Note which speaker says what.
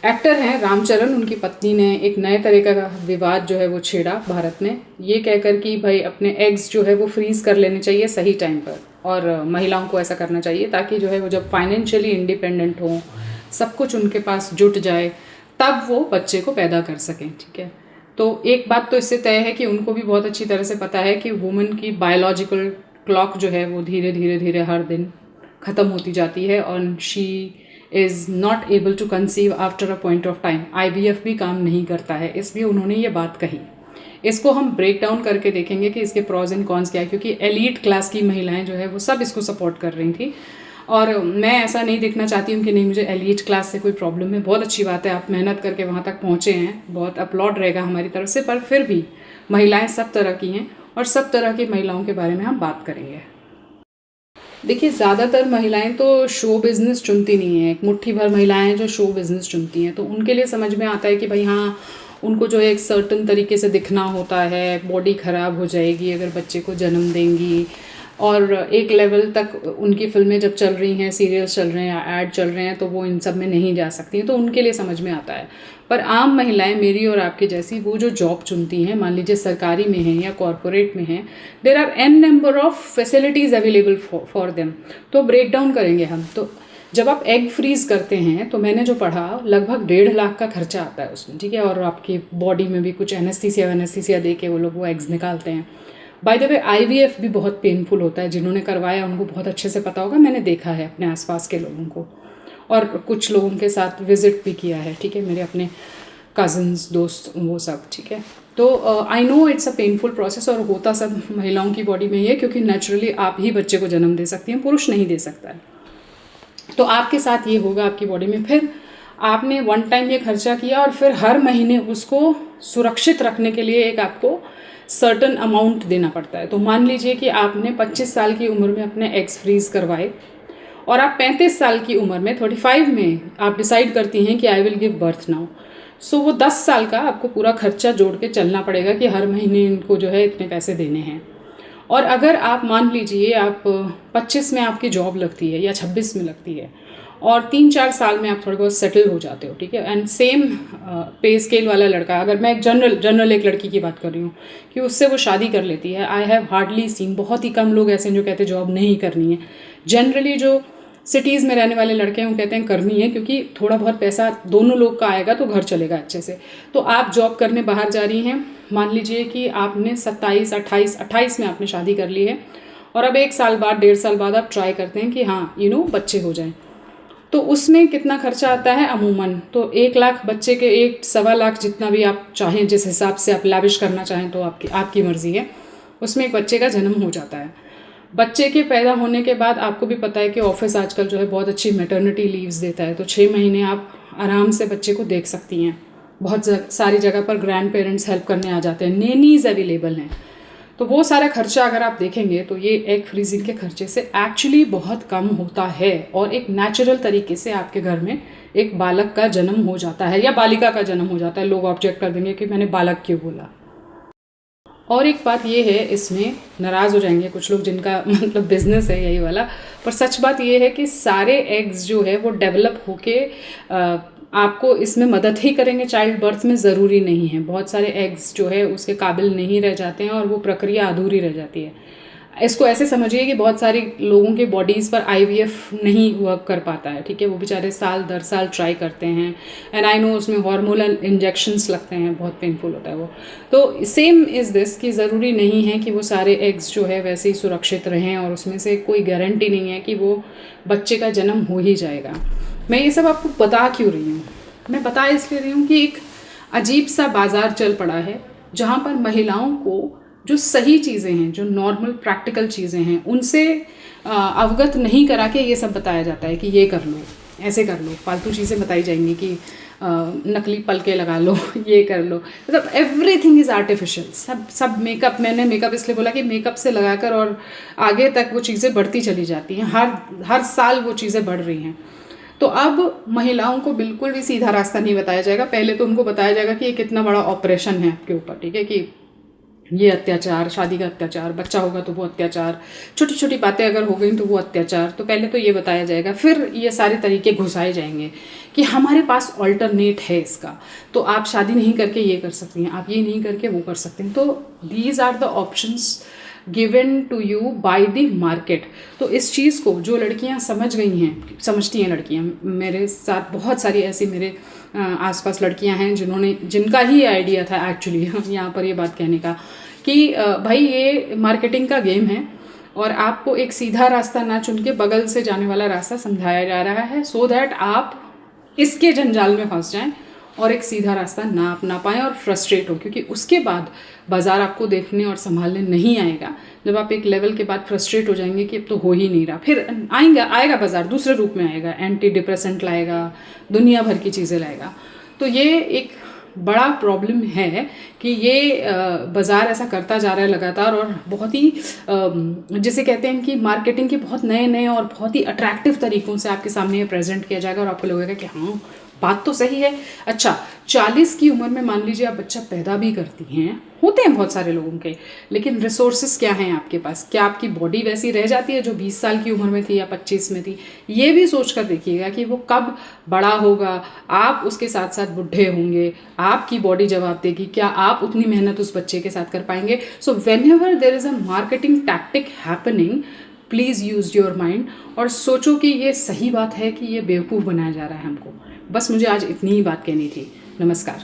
Speaker 1: Actor हैं रामचरण, उनकी पत्नी ने एक नए तरीके का विवाद जो है वो छेड़ा भारत में, ये कहकर कि भाई अपने एग्स जो है वो फ्रीज कर लेने चाहिए सही टाइम पर, और महिलाओं को ऐसा करना चाहिए ताकि जो है वो जब फाइनेंशियली इंडिपेंडेंट हों, सब कुछ उनके पास जुट जाए, तब वो बच्चे को पैदा कर सकें। ठीक है, तो एक बात तो इससे तय है कि उनको भी बहुत अच्छी तरह से पता है कि वुमेन की बायोलॉजिकल क्लॉक जो है वो धीरे धीरे धीरे हर दिन ख़त्म होती जाती है, और she is not able to conceive after a point of time. IVF भी काम नहीं करता है, इसलिए उन्होंने ये बात कही। इसको हम ब्रेक डाउन करके देखेंगे कि इसके प्रॉज एंड कॉन्स क्या है, क्योंकि एलीट क्लास की महिलाएं जो है वो सब इसको सपोर्ट कर रही थी, और मैं ऐसा नहीं देखना चाहती हूँ कि नहीं मुझे एलीट क्लास से कोई प्रॉब्लम है। बहुत अच्छी बात है, आप मेहनत करके वहाँ तक पहुँचे हैं, बहुत अपलॉड रहेगा हमारी तरफ से, पर फिर भी महिलाएं सब तरह की हैं और सब तरह की महिलाओं के बारे में हम बात करेंगे। देखिए, ज़्यादातर महिलाएं तो शो बिज़नेस चुनती नहीं हैं, एक मुट्ठी भर महिलाएं हैं जो शो बिज़नेस चुनती हैं, तो उनके लिए समझ में आता है कि भाई हाँ, उनको जो है एक सर्टन तरीके से दिखना होता है, बॉडी ख़राब हो जाएगी अगर बच्चे को जन्म देंगी, और एक लेवल तक उनकी फिल्में जब चल रही हैं, सीरियल्स चल रहे हैं, ऐड चल रहे हैं, तो वो इन सब में नहीं जा सकती हैं, तो उनके लिए समझ में आता है। पर आम महिलाएं मेरी और आपकी जैसी, वो जो जॉब चुनती हैं, मान लीजिए सरकारी में हैं या कॉरपोरेट में हैं, there are n number of facilities available for them. तो ब्रेक डाउन करेंगे हम। तो जब आप एग फ्रीज़ करते हैं, तो मैंने जो पढ़ा लगभग 1.5 लाख का खर्चा आता है उसमें। ठीक है, और आपकी बॉडी में भी कुछ एनेस्थीसिया दे के वो लोग वो एग्स निकालते हैं। बाय द वे IVF भी बहुत पेनफुल होता है, जिन्होंने करवाया उनको बहुत अच्छे से पता होगा, मैंने देखा है अपने आसपास के लोगों को, और कुछ लोगों के साथ विजिट भी किया है। ठीक है, मेरे अपने कज़न्स, दोस्त, वो सब। ठीक है, तो I know it's a painful process, और होता सब महिलाओं की बॉडी में ही है, क्योंकि नेचुरली आप ही बच्चे को जन्म दे सकती हैं, पुरुष नहीं दे सकता है। तो आपके साथ ये होगा आपकी बॉडी में, फिर आपने वन टाइम ये खर्चा किया, और फिर हर महीने उसको सुरक्षित रखने के लिए एक आपको सर्टन अमाउंट देना पड़ता है। तो मान लीजिए कि आपने 25 साल की उम्र में अपने एग्स फ्रीज करवाए, और आप 35 साल की उम्र में, 35 में आप डिसाइड करती हैं कि I will give birth now. So वो 10 साल का आपको पूरा खर्चा जोड़ के चलना पड़ेगा कि हर महीने इनको जो है इतने पैसे देने हैं। और अगर आप मान लीजिए आप 25 में आपकी जॉब लगती है या 26 में लगती है, और 3-4 साल में आप थोड़े बहुत सेटल हो जाते हो, ठीक है, एंड सेम पे स्केल वाला लड़का, अगर मैं एक जनरल एक लड़की की बात कर रही हूँ कि उससे वो शादी कर लेती है, आई हैव हार्डली सीन, बहुत ही कम लोग ऐसे हैं जो कहते हैं जॉब नहीं करनी है। जनरली जो सिटीज़ में रहने वाले लड़के हैं वो कहते हैं करनी है, क्योंकि थोड़ा बहुत पैसा दोनों लोग का आएगा तो घर चलेगा अच्छे से। तो आप जॉब करने बाहर जा रही हैं, मान लीजिए कि आपने 28 में आपने शादी कर ली है, और अब 1 साल बाद, 1.5 साल बाद आप ट्राई करते हैं कि हाँ बच्चे हो जाएं, तो उसमें कितना खर्चा आता है अमूमन? तो 1 लाख बच्चे के 1-1.25 लाख, जितना भी आप चाहें, जिस हिसाब से आप लाविश करना चाहें तो आपकी मर्ज़ी है, उसमें एक बच्चे का जन्म हो जाता है। बच्चे के पैदा होने के बाद आपको भी पता है कि ऑफिस आजकल जो है बहुत अच्छी मैटरनिटी लीव्स देता है, तो 6 महीने आप आराम से बच्चे को देख सकती हैं। बहुत सारी जगह पर ग्रैंड पेरेंट्स हेल्प करने आ जाते हैं, नेनीज़ अवेलेबल हैं। तो वो सारा खर्चा अगर आप देखेंगे तो ये एग फ्रीजिंग के खर्चे से एक्चुअली बहुत कम होता है, और एक नेचुरल तरीके से आपके घर में एक बालक का जन्म हो जाता है या बालिका का जन्म हो जाता है। लोग ऑब्जेक्ट कर देंगे कि मैंने बालक क्यों बोला। और एक बात ये है, इसमें नाराज़ हो जाएंगे कुछ लोग जिनका मतलब बिजनेस है यही वाला, पर सच बात ये है कि सारे एग्स जो है वो डेवलप होके आपको इसमें मदद ही करेंगे चाइल्ड बर्थ में, ज़रूरी नहीं है। बहुत सारे एग्स जो है उसके काबिल नहीं रह जाते हैं और वो प्रक्रिया अधूरी रह जाती है। इसको ऐसे समझिए कि बहुत सारे लोगों के बॉडीज़ पर IVF नहीं वर्क कर पाता है, ठीक है, वो बेचारे साल दर साल ट्राई करते हैं, एंड आई नो उसमें हार्मोनल इंजेक्शंस लगते हैं, बहुत पेनफुल होता है वो। तो सेम इज़ दिस कि ज़रूरी नहीं है कि वो सारे एग्स जो है वैसे ही सुरक्षित रहें, और उसमें से कोई गारंटी नहीं है कि वो बच्चे का जन्म हो ही जाएगा। मैं ये सब आपको बता क्यों रही हूँ? मैं बता इसलिए रही हूँ कि एक अजीब सा बाज़ार चल पड़ा है, जहाँ पर महिलाओं को जो सही चीज़ें हैं, जो नॉर्मल प्रैक्टिकल चीज़ें हैं, उनसे अवगत नहीं करा के ये सब बताया जाता है कि ये कर लो, ऐसे कर लो, फालतू चीज़ें बताई जाएंगी कि नकली पलके लगा लो, ये कर लो, मतलब एवरीथिंग इज़ आर्टिफिशियल। सब मेकअप, मैंने मेकअप इसलिए बोला कि मेकअप से लगाकर और आगे तक वो चीज़ें बढ़ती चली जाती हैं, हर साल वो चीज़ें बढ़ रही हैं। तो अब महिलाओं को बिल्कुल भी सीधा रास्ता नहीं बताया जाएगा। पहले तो उनको बताया जाएगा कि ये कितना बड़ा ऑपरेशन है आपके ऊपर, ठीक है, कि ये अत्याचार, शादी का अत्याचार, बच्चा होगा तो वो अत्याचार, छोटी छोटी बातें अगर हो गई तो वो अत्याचार। तो पहले तो ये बताया जाएगा, फिर ये सारे तरीके घुसाए जाएंगे कि हमारे पास ऑल्टरनेट है इसका, तो आप शादी नहीं करके ये कर सकती हैं, आप ये नहीं करके वो कर सकते हैं। तो these are the options given to you by the market. तो इस चीज़ को जो लड़कियां समझ गई हैं, समझती हैं लड़कियां, मेरे साथ बहुत सारी ऐसी मेरे आसपास लड़कियां हैं जिनका ही आइडिया था एक्चुअली यहाँ पर ये बात कहने का कि भाई ये मार्केटिंग का गेम है और आपको एक सीधा रास्ता ना चुन के बगल से जाने वाला रास्ता समझाया जा रहा है, सो दैट आप इसके जंजाल में फंस जाएं और एक सीधा रास्ता ना अपना पाएँ और फ्रस्ट्रेट हो, क्योंकि उसके बाद बाज़ार आपको देखने और संभालने नहीं आएगा। जब आप एक लेवल के बाद फ्रस्ट्रेट हो जाएंगे कि अब तो हो ही नहीं रहा, फिर आएगा बाज़ार दूसरे रूप में आएगा, एंटी डिप्रेसेंट लाएगा, दुनिया भर की चीज़ें लाएगा। तो ये एक बड़ा प्रॉब्लम है कि ये बाज़ार ऐसा करता जा रहा है लगातार, और बहुत ही जिसे कहते हैं कि मार्केटिंग के बहुत नए नए और बहुत ही अट्रैक्टिव तरीक़ों से आपके सामने ये प्रेजेंट किया जाएगा और आपको लगेगा कि हाँ बात तो सही है। अच्छा, 40 की उम्र में मान लीजिए आप बच्चा पैदा भी करती हैं, होते हैं बहुत सारे लोगों के, लेकिन रिसोर्सेज क्या हैं आपके पास? क्या आपकी बॉडी वैसी रह जाती है जो 20 साल की उम्र में थी या 25 में थी? ये भी सोच कर देखिएगा कि वो कब बड़ा होगा, आप उसके साथ साथ बुढ़े होंगे, आपकी बॉडी जवाब देगी, क्या आप उतनी मेहनत उस बच्चे के साथ कर पाएंगे? So when ever there is a marketing tactic happening, please use your mind और सोचो कि ये सही बात है कि ये बेवकूफ़ बनाया जा रहा है हमको। बस मुझे आज इतनी ही बात कहनी थी। नमस्कार।